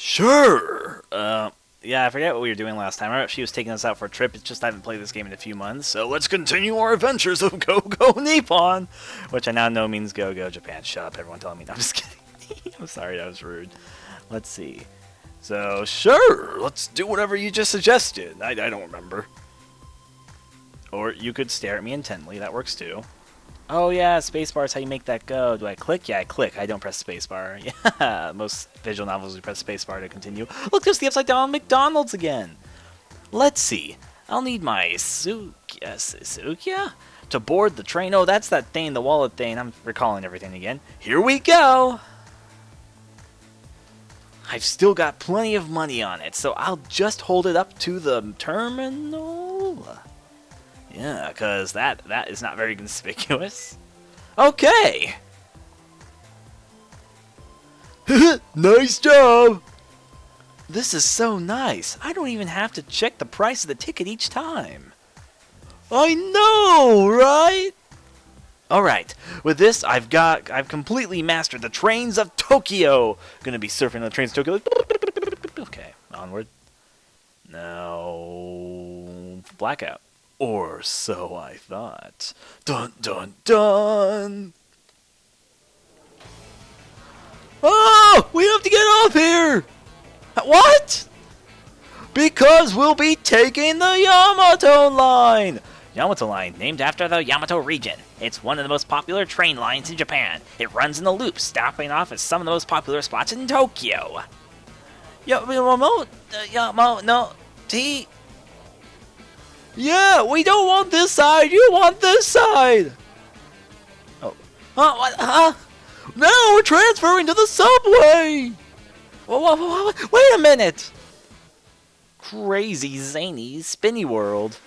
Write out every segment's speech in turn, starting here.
Sure. Yeah, I forget what we were doing last time. I remember she was taking us out for a trip. It's just I haven't played this game in a few months. So let's continue our adventures of Go Go Nippon, which I now know means Go Go Japan. Shut up, everyone telling me. No, I'm just kidding. I'm sorry, that was rude. Let's see. So, sure, let's do whatever you just suggested. I don't remember. Or you could stare at me intently. That works too. Oh yeah, spacebar is how you make that go. Do I click? Yeah, I click. I don't press spacebar. Yeah, most visual novels we press spacebar to continue. Look, there's the upside down McDonald's again. Let's see. I'll need my Sukia to board the train. Oh, that's that thing, the wallet thing. I'm recalling everything again. Here we go. I've still got plenty of money on it, so I'll just hold it up to the terminal. Yeah, because that is not very conspicuous. Okay! Nice job! This is so nice. I don't even have to check the price of the ticket each time. I know, right? Alright, with this, I've completely mastered the trains of Tokyo. Gonna be surfing on the trains of Tokyo. Okay, onward. Now, blackout. Or so I thought. Dun dun dun! Oh! We have to get off here! What? Because we'll be taking the Yamato line! Yamato Line, named after the Yamato region. It's one of the most popular train lines in Japan. It runs in a loop, stopping off at some of the most popular spots in Tokyo. Yeah, we don't want this side. You want this side. Oh. What? Huh? No, we're transferring to the subway. Wait a minute. Crazy, zany, spinny world.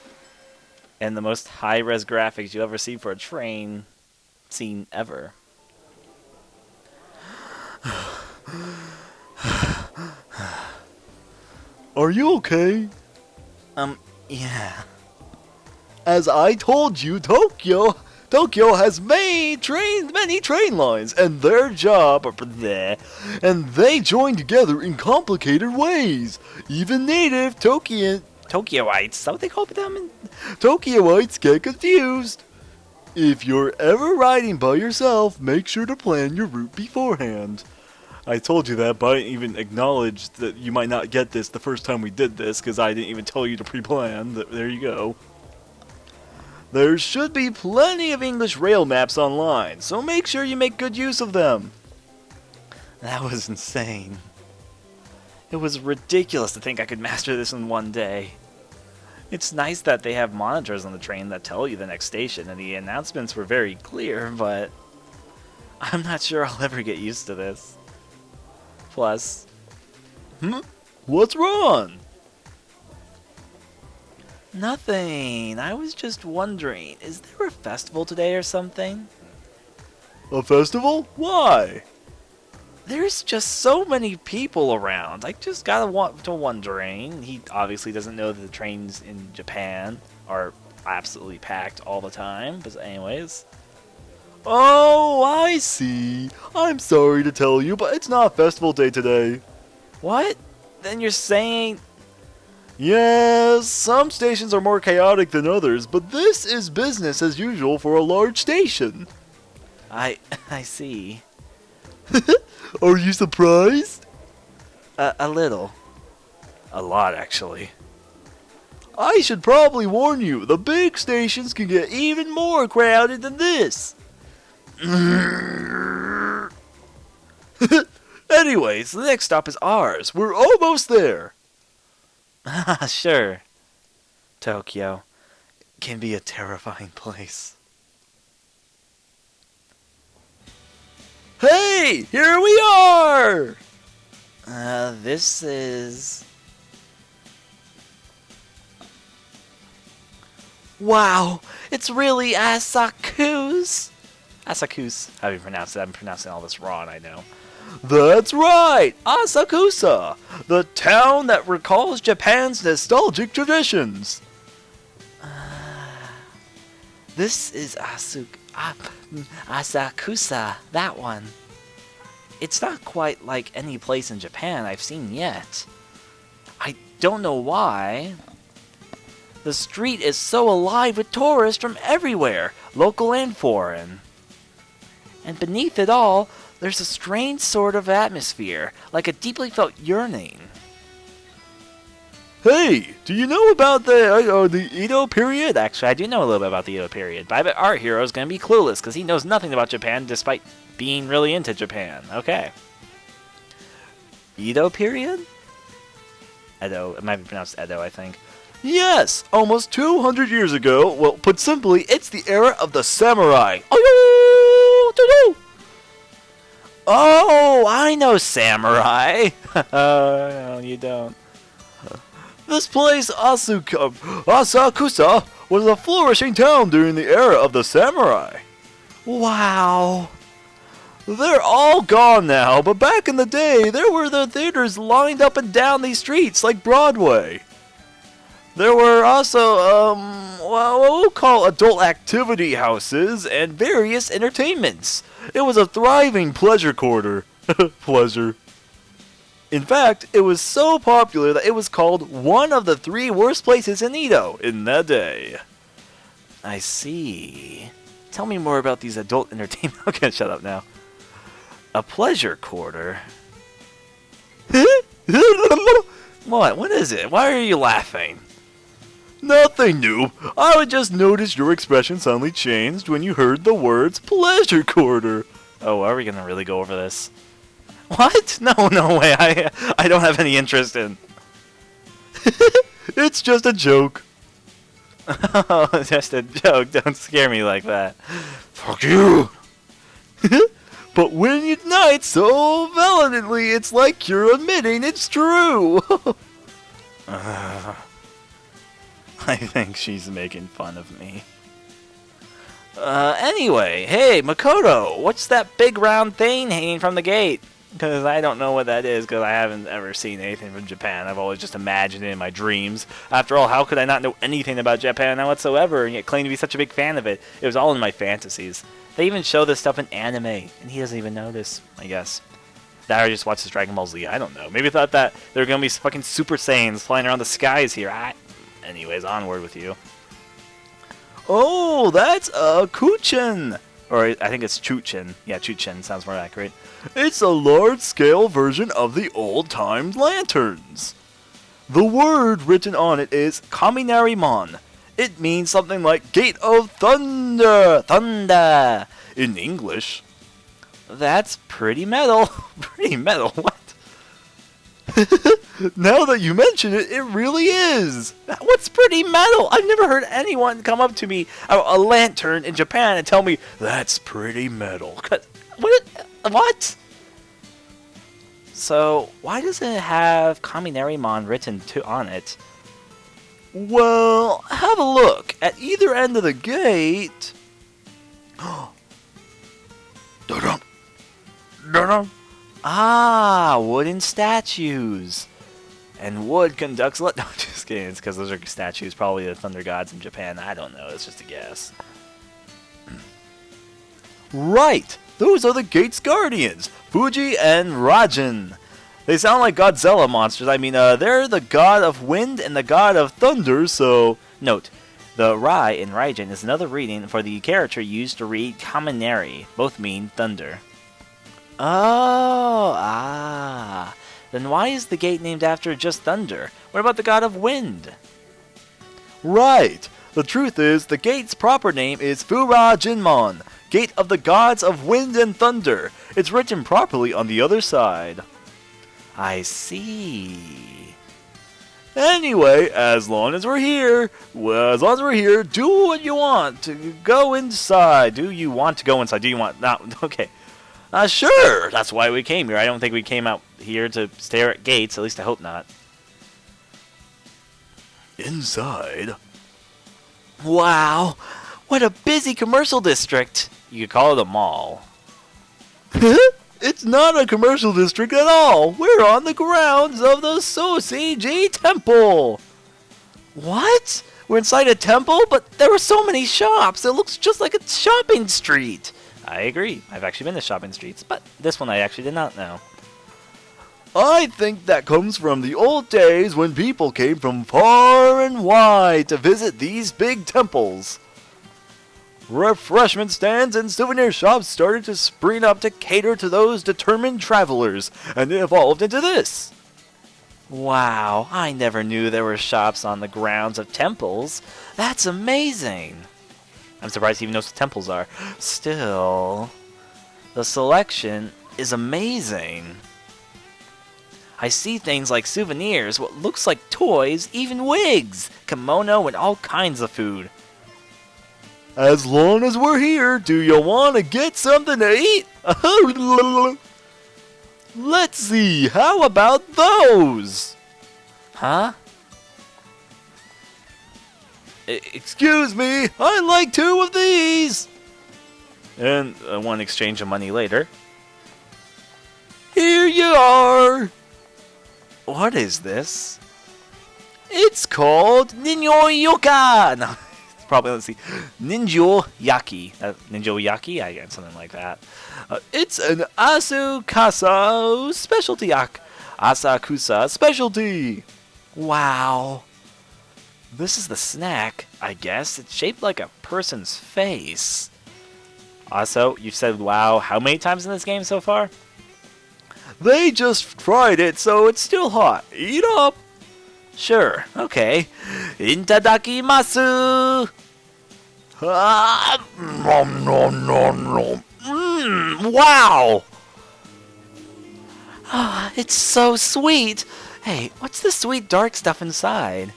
And the most high-res graphics you'll ever see for a train scene ever. Are you okay? Yeah. As I told you, Tokyo has many train lines, and their job, and they join together in complicated ways. Even native Tokyoites, is that what they call them? Tokyoites get confused. If you're ever riding by yourself, make sure to plan your route beforehand. I told you that, but I didn't even acknowledge that you might not get this the first time we did this, because I didn't even tell you to pre-plan. There you go. There should be plenty of English rail maps online, so make sure you make good use of them. That was insane. It was ridiculous to think I could master this in one day. It's nice that they have monitors on the train that tell you the next station, and the announcements were very clear, but I'm not sure I'll ever get used to this. Plus, what's wrong? Nothing. I was just wondering, is there a festival today or something? A festival? Why? There's just so many people around. I just got to wondering. He obviously doesn't know that the trains in Japan are absolutely packed all the time. But anyways. Oh, I see. I'm sorry to tell you, but it's not festival day today. What? Then you're saying... Yes, some stations are more chaotic than others, but this is business as usual for a large station. I see. Are you surprised? A little. A lot, actually. I should probably warn you, the big stations can get even more crowded than this. Anyways, the next stop is ours. We're almost there. Sure. Tokyo can be a terrifying place. Hey! Here we are! This is... Wow! It's really Asakusa! Asakusa. How do you pronounce it? I'm pronouncing all this wrong, I know. That's right! Asakusa! The town that recalls Japan's nostalgic traditions. This is Asakusa. That one. it's not quite like any place in Japan I've seen yet. I don't know why. The street is so alive with tourists from everywhere, local and foreign. And beneath it all, there's a strange sort of atmosphere, like a deeply felt yearning. Hey, do you know about the Edo Period? Actually, I do know a little bit about the Edo Period, but I bet our hero is going to be clueless because he knows nothing about Japan despite being really into Japan. Okay. Edo Period? Edo. It might be pronounced Edo, I think. Yes, almost 200 years ago. Well, put simply, it's the era of the samurai. Oh, I know samurai. No, you don't. This place, Asakusa, was a flourishing town during the era of the samurai. Wow. They're all gone now, but back in the day, there were the theaters lined up and down these streets like Broadway. There were also, what we'll call adult activity houses and various entertainments. It was a thriving pleasure quarter. Pleasure. In fact, it was so popular that it was called one of the 3 worst places in Edo in that day. I see. Tell me more about these adult entertainment. Okay, shut up now. A pleasure quarter? What? What is it? Why are you laughing? Nothing new. I just noticed your expression suddenly changed when you heard the words pleasure quarter. Oh, are we going to really go over this? What? No way. I don't have any interest in. It's just a joke. Oh, just a joke. Don't scare me like that. Fuck you. But when you deny it so valiantly, it's like you're admitting it's true. I think she's making fun of me. Anyway, hey, Makoto, what's that big round thing hanging from the gate? Because I don't know what that is, because I haven't ever seen anything from Japan. I've always just imagined it in my dreams. After all, how could I not know anything about Japan whatsoever, and yet claim to be such a big fan of it? It was all in my fantasies. They even show this stuff in anime, and he doesn't even notice, I guess. That or just watches Dragon Ball Z, I don't know. Maybe thought that there were going to be fucking Super Saiyans flying around the skies here. Anyways, onward with you. Oh, that's a Kuchen! Or I think it's Chuchen. Yeah, Chuchen sounds more accurate. It's a large-scale version of the old-time lanterns. The word written on it is Kaminarimon. It means something like Gate of Thunder, Thunder, in English. That's pretty metal. Pretty metal, what? Now that you mention it, it really is. What's pretty metal? I've never heard anyone come up to me, a lantern in Japan, and tell me, that's pretty metal. What? So, why does it have Kaminarimon written on it? Well, have a look. At either end of the gate... Dun-dun. Dun-dun. Ah, wooden statues. And wood conducts... No, just kidding. It's because those are statues. Probably the thunder gods in Japan. I don't know. It's just a guess. Right. Those are the gate's guardians. Fuji and Rajan. They sound like Godzilla monsters. I mean, they're the god of wind and the god of thunder, so... Note, the Rai in Raijin is another reading for the character used to read Kaminari. Both mean thunder. Oh, Then why is the gate named after just thunder? What about the god of wind? Right. The truth is, the gate's proper name is Furajinmon, Gate of the Gods of Wind and Thunder. It's written properly on the other side. I see. Anyway, as long as we're here, do what you want to go inside. Do you want to go inside? Do you want not? Okay. Sure. That's why we came here. I don't think we came out here to stare at gates. At least I hope not. Inside. Wow. What a busy commercial district. You could call it a mall. It's not a commercial district at all. We're on the grounds of the Sensoji Temple. What? We're inside a temple? But there were so many shops. It looks just like a shopping street. I agree. I've actually been to shopping streets, but this one I actually did not know. I think that comes from the old days when people came from far and wide to visit these big temples. Refreshment stands and souvenir shops started to spring up to cater to those determined travelers, and it evolved into this. Wow, I never knew there were shops on the grounds of temples. That's amazing. I'm surprised he even knows what temples are. Still, the selection is amazing. I see things like souvenirs, what looks like toys, even wigs, kimono, and all kinds of food. As long as we're here, do you want to get something to eat? Let's see, how about those? Huh? Excuse me, I'd like 2 of these. And one exchange of money later. Here you are. What is this? It's called Ninyo-yoka! No, it's probably, let's see. Ninjo-yaki. Ninjo-yaki? I get something like that. It's an Asakusa specialty. Asakusa specialty. Wow. This is the snack, I guess. It's shaped like a person's face. Also, you've said wow how many times in this game so far? They just fried it, so it's still hot. Eat up. Sure, okay. Itadakimasu! Nom nom nom nom. Wow! Ah, it's so sweet. Hey, what's the sweet dark stuff inside?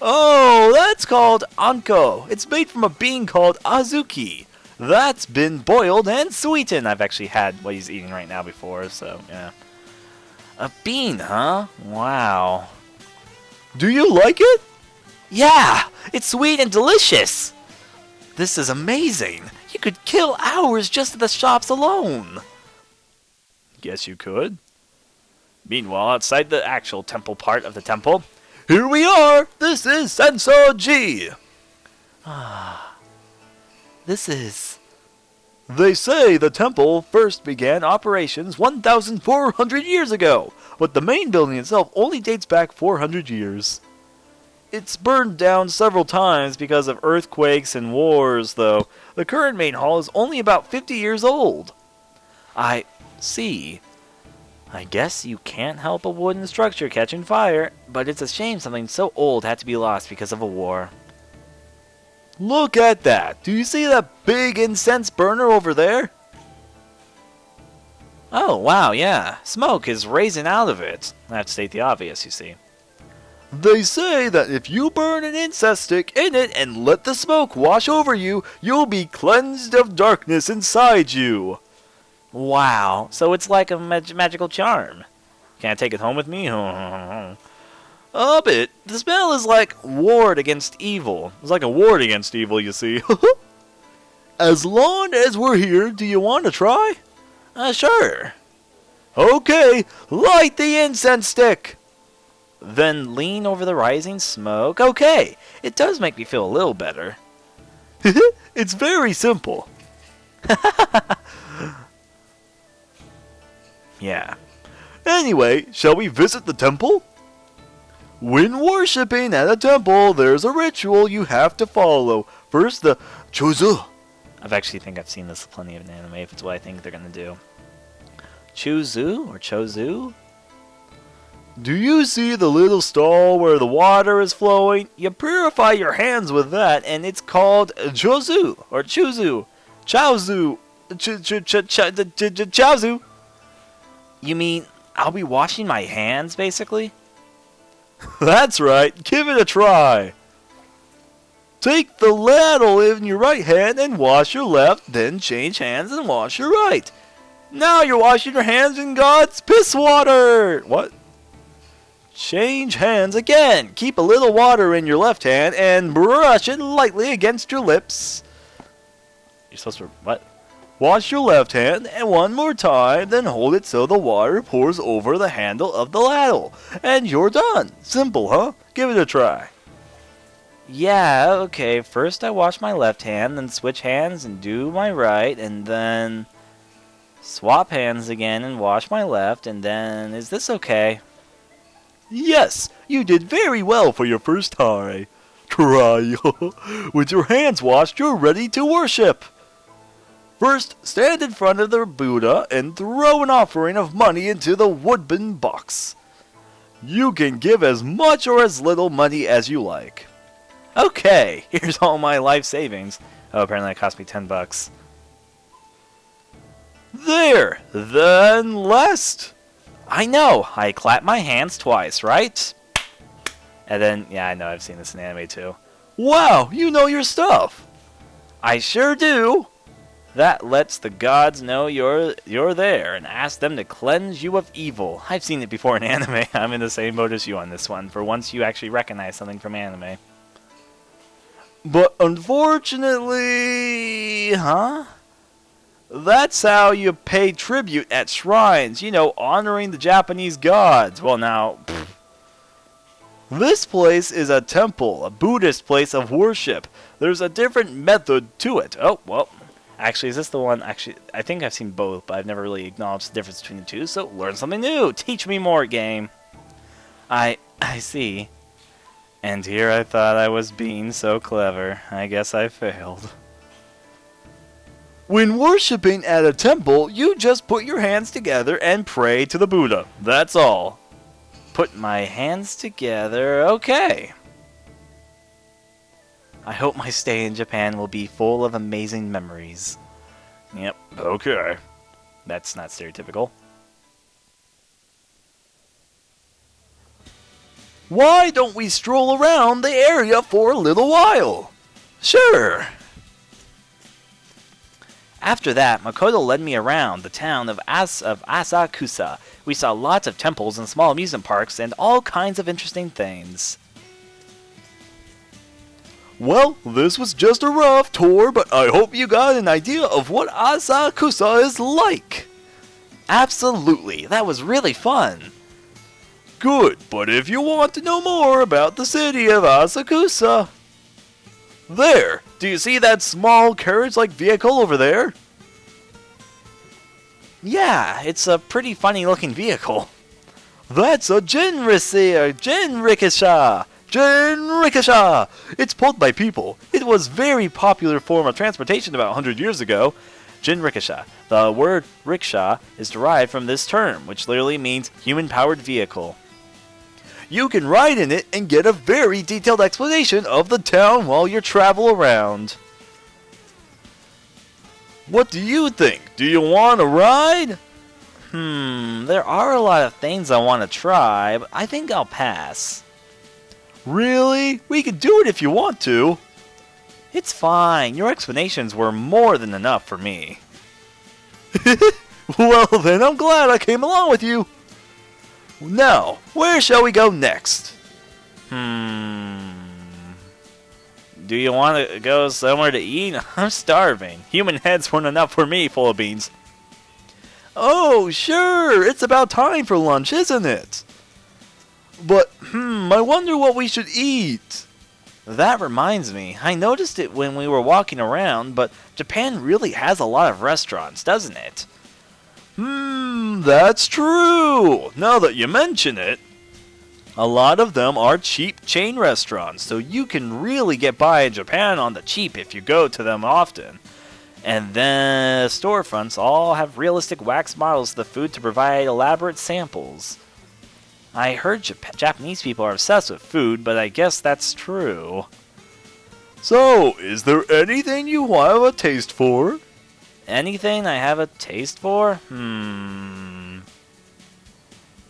Oh, that's called anko. It's made from a bean called azuki. That's been boiled and sweetened. I've actually had what he's eating right now before, so yeah. A bean, huh? Wow. Do you like it? Yeah, it's sweet and delicious. This is amazing. You could kill hours just at the shops alone. Guess you could. Meanwhile, outside the actual temple part of the temple, here we are. This is Sensoji. This is... They say the temple first began operations 1,400 years ago, but the main building itself only dates back 400 years. It's burned down several times because of earthquakes and wars, though. The current main hall is only about 50 years old. I see. I guess you can't help a wooden structure catching fire, but it's a shame something so old had to be lost because of a war. Look at that! Do you see that big incense burner over there? Oh, wow, yeah. Smoke is raising out of it. I have to state the obvious, you see. They say that if you burn an incense stick in it and let the smoke wash over you, you'll be cleansed of darkness inside you. Wow, so it's like a magical charm. Can I take it home with me? A bit. The smell is like ward against evil. It's like a ward against evil, you see. As long as we're here, do you want to try? Sure. Okay, light the incense stick. Then lean over the rising smoke. Okay, it does make me feel a little better. It's very simple. Yeah. Anyway, shall we visit the temple? When worshipping at a temple, there's a ritual you have to follow. First, the chozu. I've actually think I've seen this plenty of in anime, if it's what I think they're gonna do. Chozu or chozu? Do you see the little stall where the water is flowing? You purify your hands with that, and it's called chozu or chuzu. Chaozu. Chaozu. You mean I'll be washing my hands, basically? That's right. Give it a try. Take the ladle in your right hand and wash your left, then change hands and wash your right. Now you're washing your hands in God's piss water. What? Change hands again. Keep a little water in your left hand and brush it lightly against your lips. You're supposed to... what? Wash your left hand and one more time, then hold it so the water pours over the handle of the ladle. And you're done. Simple, huh? Give it a try. Yeah, okay. First I wash my left hand, then switch hands and do my right, and then swap hands again and wash my left, and then... Is this okay? Yes, you did very well for your first try. Try. With your hands washed, you're ready to worship. First, stand in front of the Buddha and throw an offering of money into the wooden box. You can give as much or as little money as you like. Okay, here's all my life savings. Oh, apparently it cost me $10. There, then last. I know, I clap my hands twice, right? And then, yeah, I know, I've seen this in anime too. Wow, you know your stuff. I sure do. That lets the gods know you're there and ask them to cleanse you of evil. I've seen it before in anime. I'm in the same boat as you on this one. For once you actually recognize something from anime. But unfortunately, that's how you pay tribute at shrines, you know, honoring the Japanese gods. Well, now, this place is a temple, a Buddhist place of worship. There's a different method to it. Oh, well, actually, is this the one? Actually, I think I've seen both, but I've never really acknowledged the difference between the two, so learn something new. Teach me more, game. I see. And here I thought I was being so clever. I guess I failed. When worshipping at a temple, you just put your hands together and pray to the Buddha. That's all. Put my hands together. Okay. I hope my stay in Japan will be full of amazing memories. Yep. Okay. That's not stereotypical. Why don't we stroll around the area for a little while? Sure. After that, Makoto led me around the town of Asakusa. We saw lots of temples and small amusement parks and all kinds of interesting things. Well, this was just a rough tour, but I hope you got an idea of what Asakusa is like. Absolutely, that was really fun. Good, but if you want to know more about the city of Asakusa... There! Do you see that small carriage-like vehicle over there? Yeah, it's a pretty funny-looking vehicle. That's a jinrikisha! Jinrikisha! It's pulled by people. It was a very popular form of transportation about 100 years ago. Jinrikisha. The word rickshaw is derived from this term, which literally means human-powered vehicle. You can ride in it and get a very detailed explanation of the town while you travel around. What do you think? Do you want to ride? There are a lot of things I want to try, but I think I'll pass. Really? We could do it if you want to. It's fine. Your explanations were more than enough for me. Well, then I'm glad I came along with you. Now, where shall we go next? Do you want to go somewhere to eat? I'm starving. Human heads weren't enough for me, full of beans. Oh, sure. It's about time for lunch, isn't it? But, I wonder what we should eat. That reminds me. I noticed it when we were walking around, but Japan really has a lot of restaurants, doesn't it? That's true. Now that you mention it, a lot of them are cheap chain restaurants, so you can really get by in Japan on the cheap if you go to them often. And then storefronts all have realistic wax models of the food to provide elaborate samples. I heard Japanese people are obsessed with food, but I guess that's true. So, is there anything you have a taste for? Anything I have a taste for?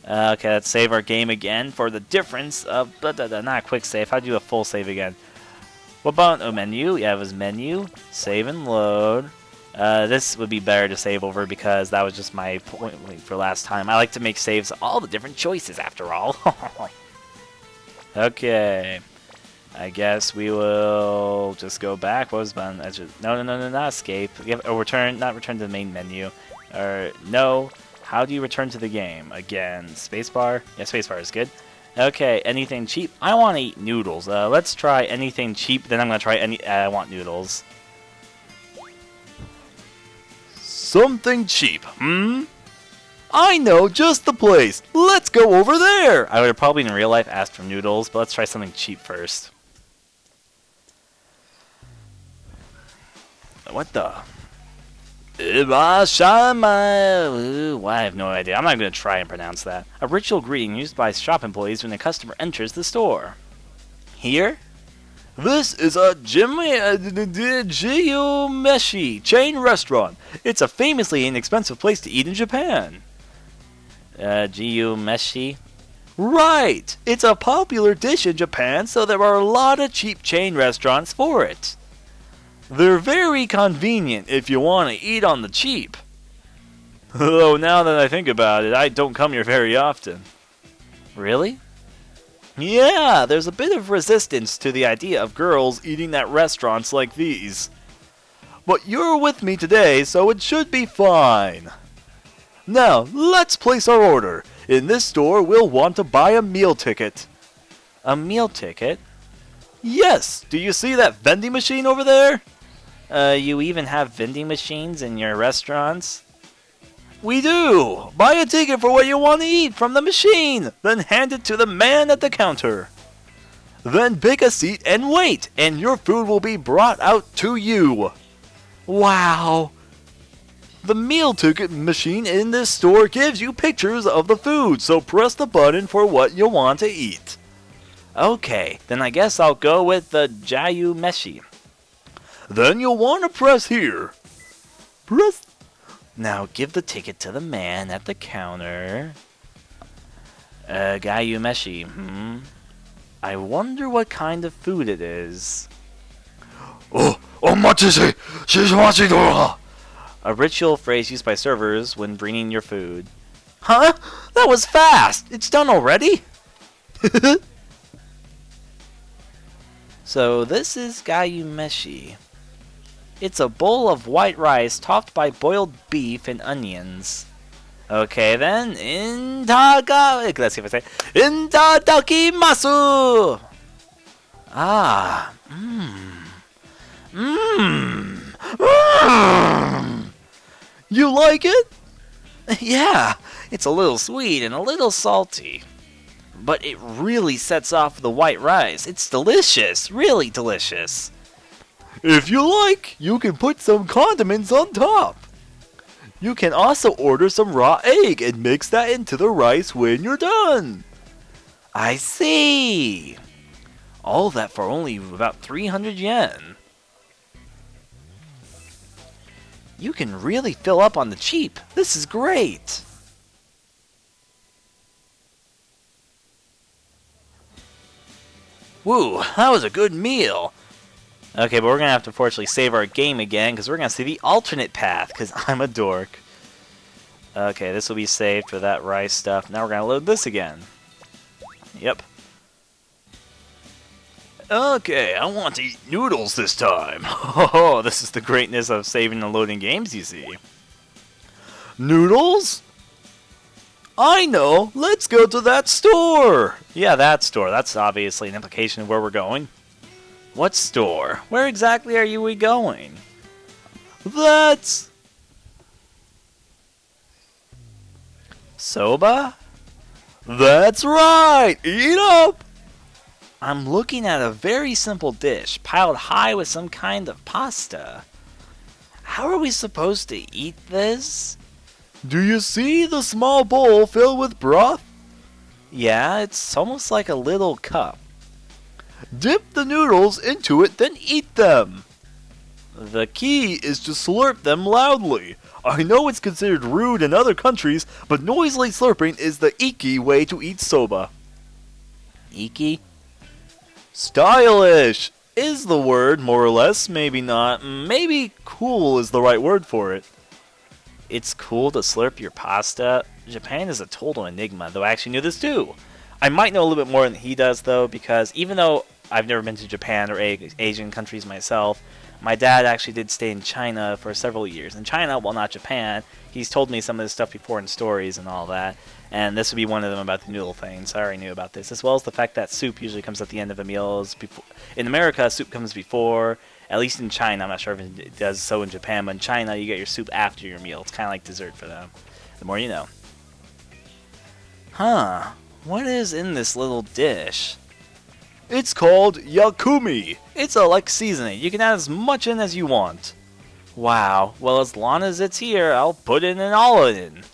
Okay, let's save our game again for the difference of... Not a quick save. How'd you do a full save again? What about menu? Yeah, it was menu. Save and load. This would be better to save over because that was just my point for last time. I like to make saves all the different choices after all. Okay. I guess we will just go back. What was button? No, not escape. Return, not return to the main menu. Or no. How do you return to the game? Again, spacebar. Yeah, spacebar is good. Okay, anything cheap? I want to eat noodles. Let's try anything cheap, then I'm going to try I want noodles. Something cheap, I know just the place. Let's go over there. I would have probably in real life asked for noodles, but let's try something cheap first. What the? I have no idea. I'm not going to try and pronounce that. A ritual greeting used by shop employees when a customer enters the store. Here? This is a Jiyomeshi chain restaurant. It's a famously inexpensive place to eat in Japan. Jiyomeshi? Right! It's a popular dish in Japan, so there are a lot of cheap chain restaurants for it. They're very convenient if you want to eat on the cheap. Though now that I think about it, I don't come here very often. Really? Yeah, there's a bit of resistance to the idea of girls eating at restaurants like these. But you're with me today, so it should be fine. Now, let's place our order. In this store, we'll want to buy a meal ticket. A meal ticket? Yes, do you see that vending machine over there? You even have vending machines in your restaurants? We do! Buy a ticket for what you want to eat from the machine, then hand it to the man at the counter. Then pick a seat and wait, and your food will be brought out to you. Wow! The meal ticket machine in this store gives you pictures of the food, so press the button for what you want to eat. Okay, then I guess I'll go with the Jiyomeshi. Then you'll want to press here. Press. Now give the ticket to the man at the counter. Jiyomeshi, I wonder what kind of food it is. Oh, omatase, shimashi. A ritual phrase used by servers when bringing your food. Huh? That was fast! It's done already? So this is Jiyomeshi. It's a bowl of white rice topped by boiled beef and onions. Okay then, let's see if I say Itadakimasu! Ah, You like it? Yeah, it's a little sweet and a little salty. But it really sets off the white rice. It's delicious, really delicious. If you like, you can put some condiments on top. You can also order some raw egg and mix that into the rice when you're done. I see. All that for only about 300 yen. You can really fill up on the cheap. This is great. Woo, that was a good meal. Okay, but we're going to have to unfortunately save our game again because we're going to see the alternate path because I'm a dork. Okay, this will be saved for that rice stuff. Now we're going to load this again. Yep. Okay, I want to eat noodles this time. Oh, this is the greatness of saving and loading games, you see. Noodles? I know! Let's go to that store! Yeah, that store. That's obviously an implication of where we're going. What store? Where exactly are we going? That's... Soba? That's right! Eat up! I'm looking at a very simple dish, piled high with some kind of pasta. How are we supposed to eat this? Do you see the small bowl filled with broth? Yeah, it's almost like a little cup. Dip the noodles into it, then eat them. The key is to slurp them loudly. I know it's considered rude in other countries, but noisily slurping is the Iki way to eat soba. Iki? Stylish is the word, more or less. Maybe not. Maybe cool is the right word for it. It's cool to slurp your pasta. Japan is a total enigma, though I actually knew this too. I might know a little bit more than he does, though, because even though I've never been to Japan or Asian countries myself, My dad actually did stay in China for several years. In China, well, not Japan. He's told me some of this stuff before in stories and all that. And this would be one of them about the noodle thing, so I already knew about this. As well as the fact that soup usually comes at the end of a meal. In America, soup comes before. At least in China. I'm not sure if it does so in Japan, but in China, you get your soup after your meal. It's kind of like dessert for them. The more you know. Huh. What is in this little dish? It's called yakumi. It's like seasoning. You can add as much in as you want. Wow. Well, as long as it's here, I'll put in all of it in.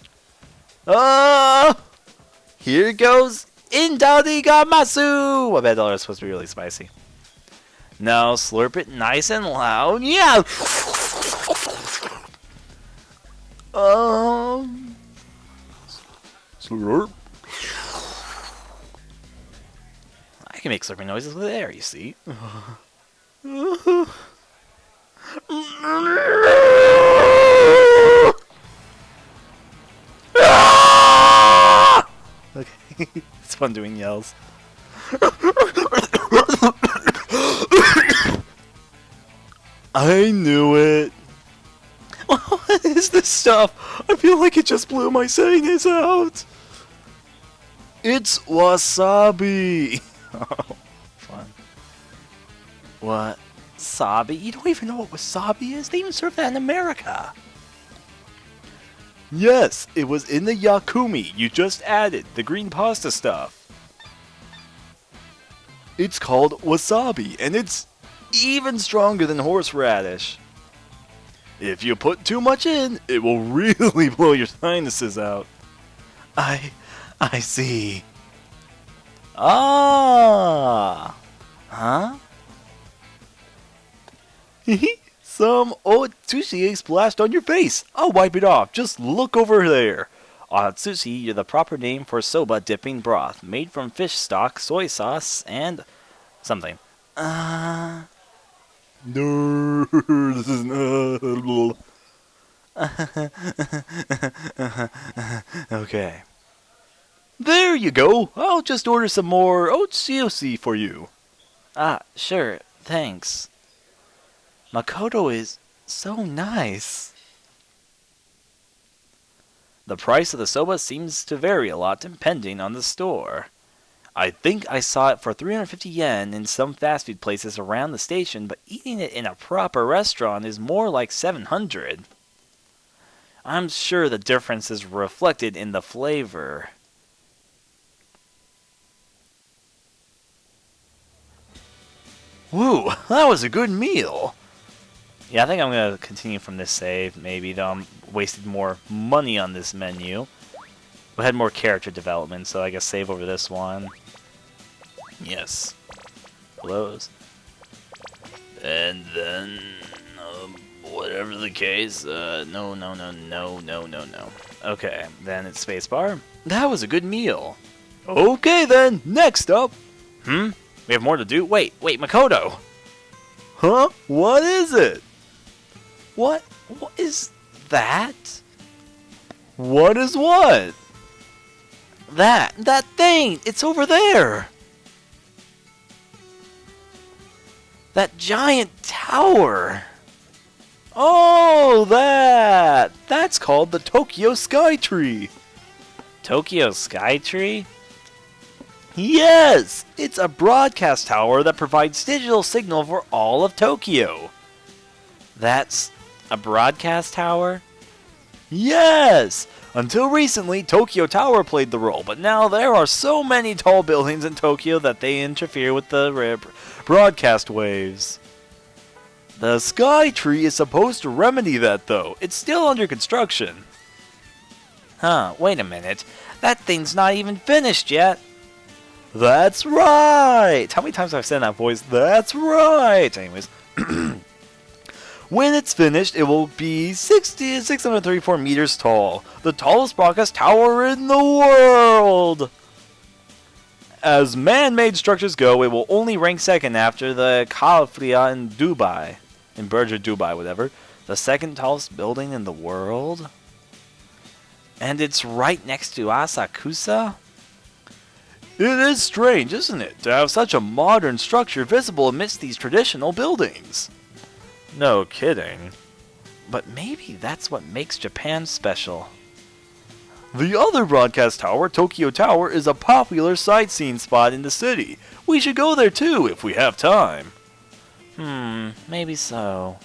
Here goes Indarigamatsu! I bet it's supposed to be really spicy. Now slurp it nice and loud. Yeah! Slurp. I can make slurping noises with air, you see. Okay, it's fun doing yells. I knew it. What is this stuff? I feel like it just blew my sinus out. It's wasabi. Oh, fun. What? Wasabi? You don't even know what wasabi is? They even serve that in America. Yes, it was in the yakumi you just added, the green pasta stuff. It's called wasabi, and it's even stronger than horseradish. If you put too much in, it will really blow your sinuses out. I see. Ah. Huh? Some otsushi splashed on your face. I'll wipe it off. Just look over there. Otsushi is the proper name for soba dipping broth, made from fish stock, soy sauce, and something. No, this is not. Okay. There you go. I'll just order some more otsushi for you. Ah, sure. Thanks. Makoto is so nice. The price of the soba seems to vary a lot depending on the store. I think I saw it for 350 yen in some fast food places around the station, but eating it in a proper restaurant is more like 700. I'm sure the difference is reflected in the flavor. Woo, that was a good meal. Yeah, I think I'm going to continue from this save, maybe, though I'm wasted more money on this menu. We had more character development, so I guess save over this one. Yes. Close. And then, whatever the case, no. Okay, then it's spacebar. That was a good meal. Okay then, next up. We have more to do? Wait, Makoto! Huh? What is it? What is that? What is what? That thing! It's over there! That giant tower! Oh, that's called the Tokyo Sky Tree. Tokyo Sky Tree? Yes, it's a broadcast tower that provides digital signal for all of Tokyo. That's a broadcast tower? Yes! Until recently, Tokyo Tower played the role, but now there are so many tall buildings in Tokyo that they interfere with the broadcast waves. The Sky Tree is supposed to remedy that, though. It's still under construction. Huh, wait a minute. That thing's not even finished yet. That's right! How many times have I said in that voice? That's right! Anyways. When it's finished, it will be 634 meters tall. The tallest broadcast tower in the world! As man-made structures go, it will only rank second after the Khafra in Dubai. In Burj Dubai, whatever. The second tallest building in the world? And it's right next to Asakusa? It is strange, isn't it, to have such a modern structure visible amidst these traditional buildings? No kidding. But maybe that's what makes Japan special. The other broadcast tower, Tokyo Tower, is a popular sightseeing spot in the city. We should go there too if we have time. Maybe so.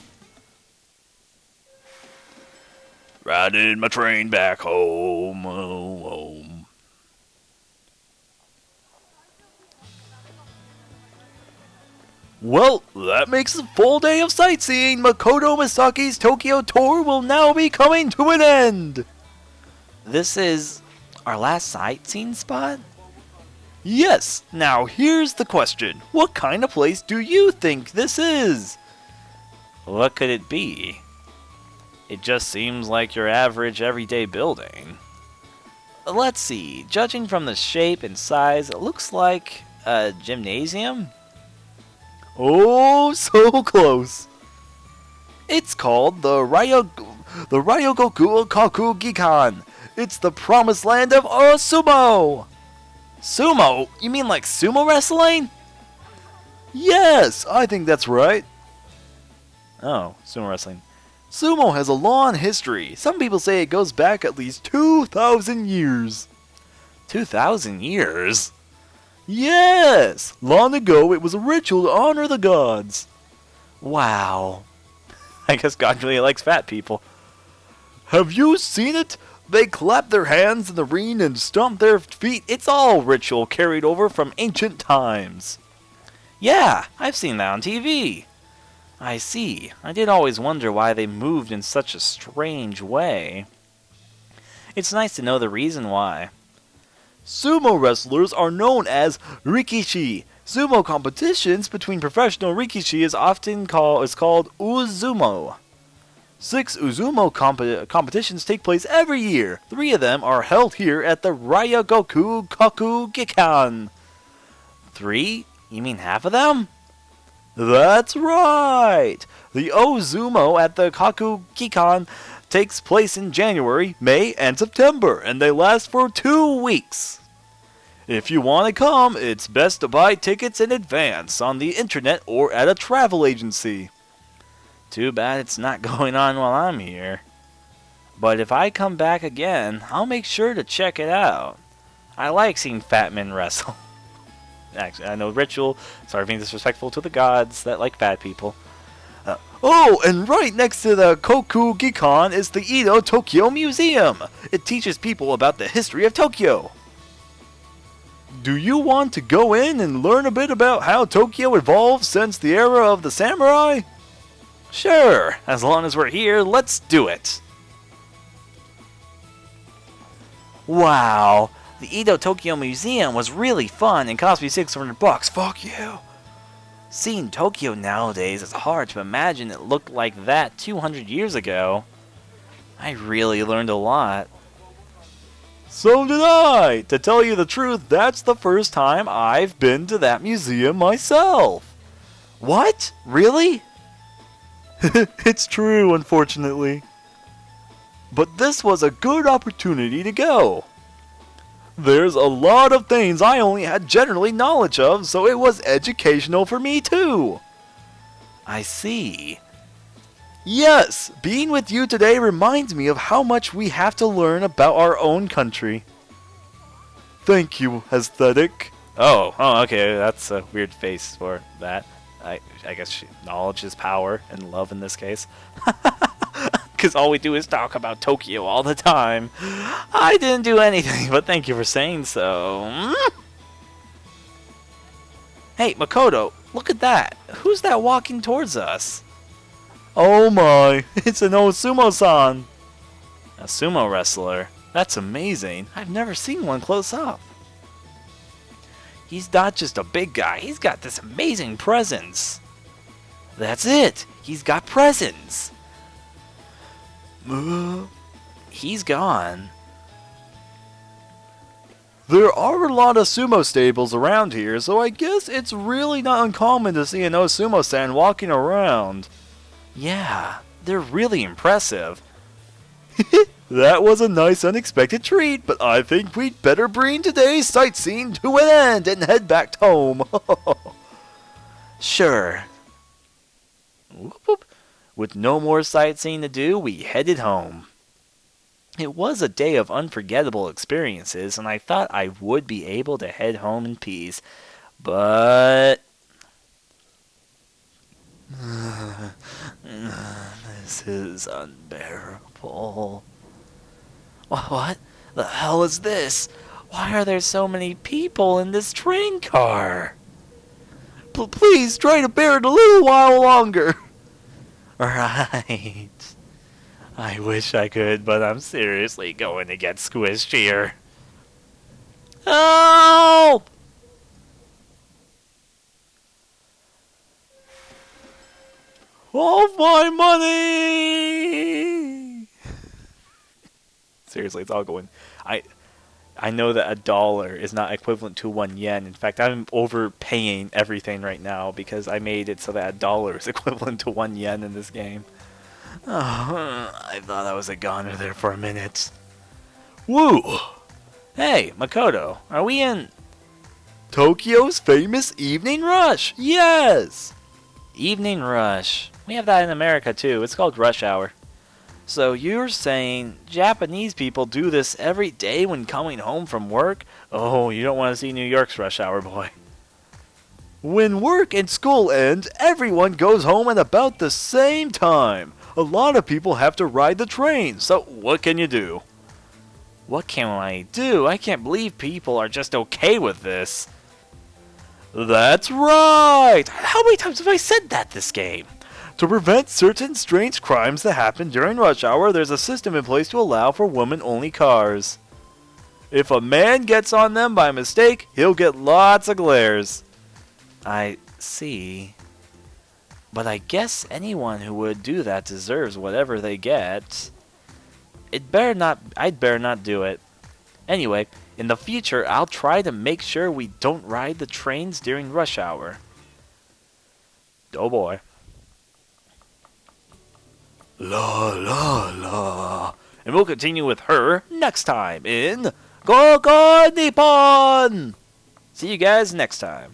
Riding my train back home, home. Well, that makes a full day of sightseeing. Makoto Misaki's Tokyo tour will now be coming to an end. This is our last sightseeing spot? Yes, now here's the question. What kind of place do you think this is? What could it be? It just seems like your average everyday building. Let's see, judging from the shape and size, it looks like a gymnasium? Oh, so close. It's called the Ryogoku Kaku Gikan. It's the promised land of sumo. Sumo? You mean like sumo wrestling? Yes, I think that's right. Oh, sumo wrestling. Sumo has a long history. Some people say it goes back at least 2,000 years. 2,000 years? Yes! Long ago, it was a ritual to honor the gods. Wow. I guess God really likes fat people. Have you seen it? They clap their hands in the ring and stomp their feet. It's all ritual carried over from ancient times. Yeah, I've seen that on TV. I see. I did always wonder why they moved in such a strange way. It's nice to know the reason why. Sumo wrestlers are known as rikishi. Sumo competitions between professional rikishi is often called uzumo. 6 uzumo competitions take place every year. 3 of them are held here at the Ryogoku Kaku Gikan. 3? You mean half of them? That's right! The Ozumo at the Kaku Gikan takes place in January, May, and September, and they last for 2 weeks. If you want to come, it's best to buy tickets in advance on the internet or at a travel agency. Too bad it's not going on while I'm here. But if I come back again, I'll make sure to check it out. I like seeing fat men wrestle. Actually, I know ritual. Sorry for being disrespectful to the gods that like fat people. Oh, and right next to the Koku Gikan is the Edo Tokyo Museum. It teaches people about the history of Tokyo. Do you want to go in and learn a bit about how Tokyo evolved since the era of the samurai? Sure, as long as we're here, let's do it. Wow, the Edo Tokyo Museum was really fun and cost me $600. Fuck you. Seeing Tokyo nowadays, it's hard to imagine it looked like that 200 years ago. I really learned a lot. So did I! To tell you the truth, that's the first time I've been to that museum myself. What? Really? It's true, unfortunately. But this was a good opportunity to go. There's a lot of things I only had generally knowledge of, so it was educational for me too. I see. Yes, being with you today reminds me of how much we have to learn about our own country. Thank you, aesthetic. Oh, okay, that's a weird face for that. I guess knowledge is power, and love in this case. Because all we do is talk about Tokyo all the time. I didn't do anything, but thank you for saying so. Hey, Makoto, look at that. Who's that walking towards us? Oh my, it's an Osumo-san. A sumo wrestler. That's amazing. I've never seen one close up. He's not just a big guy, he's got this amazing presence. That's it, he's got presence. He's gone. There are a lot of sumo stables around here, so I guess it's really not uncommon to see an Osumo-san walking around. Yeah, they're really impressive. That was a nice unexpected treat, but I think we'd better bring today's sightseeing to an end and head back home. Sure. Whoop, whoop. With no more sightseeing to do, we headed home. It was a day of unforgettable experiences, and I thought I would be able to head home in peace. But this is unbearable. What the hell is this? Why are there so many people in this train car? Please try to bear it a little while longer. Right. I wish I could, but I'm seriously going to get squished here. Help! All my money! Seriously, it's all going. I know that $1 is not equivalent to 1 yen. In fact, I'm overpaying everything right now because I made it so that $1 is equivalent to 1 yen in this game. Oh, I thought I was a goner there for a minute. Woo! Hey, Makoto, are we in Tokyo's famous evening rush? Yes! Evening Rush? We have that in America too. It's called Rush Hour. So you're saying Japanese people do this every day when coming home from work? Oh, you don't want to see New York's rush hour, boy. When work and school end, everyone goes home at about the same time. A lot of people have to ride the train, so what can you do? What can I do? I can't believe people are just okay with this. That's right! How many times have I said that this game? To prevent certain strange crimes that happen during rush hour, there's a system in place to allow for women-only cars. If a man gets on them by mistake, he'll get lots of glares. I see. But I guess anyone who would do that deserves whatever they get. I'd better not do it. Anyway, in the future, I'll try to make sure we don't ride the trains during rush hour. Oh boy. La la la. And we'll continue with her next time in Go Go Nippon! See you guys next time.